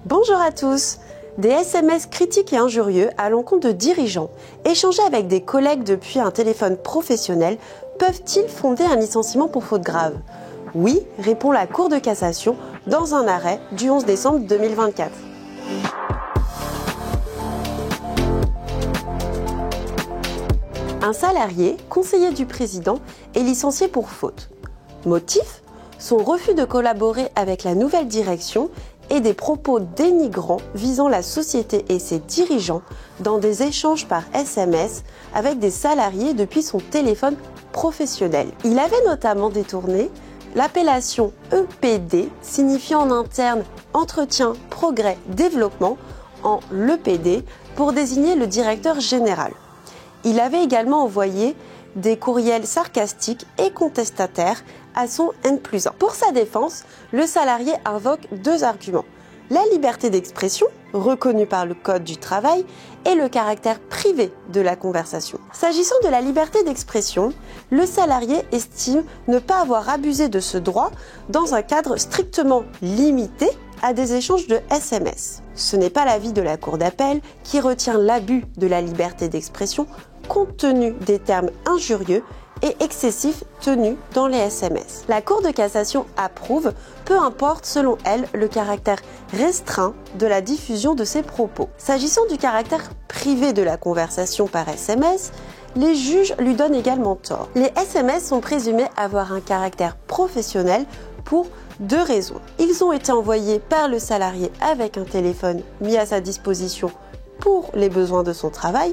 Bonjour à tous. Des SMS critiques et injurieux à l'encontre de dirigeants, échangés avec des collègues depuis un téléphone professionnel, peuvent-ils fonder un licenciement pour faute grave? Oui, répond la Cour de cassation dans un arrêt du 11 décembre 2024. Un salarié, conseiller du président, est licencié pour faute. Motif ? Son refus de collaborer avec la nouvelle direction et des propos dénigrants visant la société et ses dirigeants dans des échanges par SMS avec des salariés depuis son téléphone professionnel. Il avait notamment détourné l'appellation EPD, signifiant en interne Entretien, Progrès, Développement, en l'EPD, pour désigner le directeur général. Il avait également envoyé des courriels sarcastiques et contestataires à son N+1. Pour sa défense, le salarié invoque deux arguments. La liberté d'expression, reconnue par le Code du travail, et le caractère privé de la conversation. S'agissant de la liberté d'expression, le salarié estime ne pas avoir abusé de ce droit dans un cadre strictement limité à des échanges de SMS. Ce n'est pas l'avis de la Cour d'appel qui retient l'abus de la liberté d'expression compte tenu des termes injurieux et excessifs tenus dans les SMS. La Cour de cassation approuve, peu importe selon elle le caractère restreint de la diffusion de ces propos. S'agissant du caractère privé de la conversation par SMS, les juges lui donnent également tort. Les SMS sont présumés avoir un caractère professionnel pour deux raisons. Ils ont été envoyés par le salarié avec un téléphone mis à sa disposition pour les besoins de son travail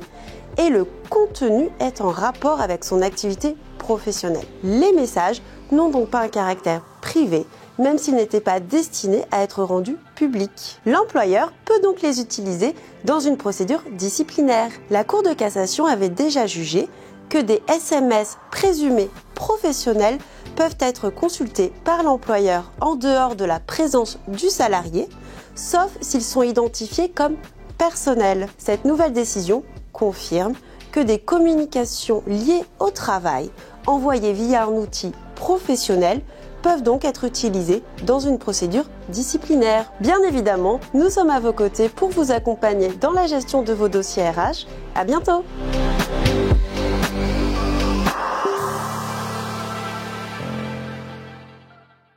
et le contenu est en rapport avec son activité professionnelle. Les messages n'ont donc pas un caractère privé, même s'ils n'étaient pas destinés à être rendus publics. L'employeur peut donc les utiliser dans une procédure disciplinaire. La Cour de cassation avait déjà jugé que des SMS présumés professionnels peuvent être consultés par l'employeur en dehors de la présence du salarié, sauf s'ils sont identifiés comme personnels. Cette nouvelle décision confirme que des communications liées au travail, envoyées via un outil professionnel, peuvent donc être utilisées dans une procédure disciplinaire. Bien évidemment, nous sommes à vos côtés pour vous accompagner dans la gestion de vos dossiers RH. À bientôt!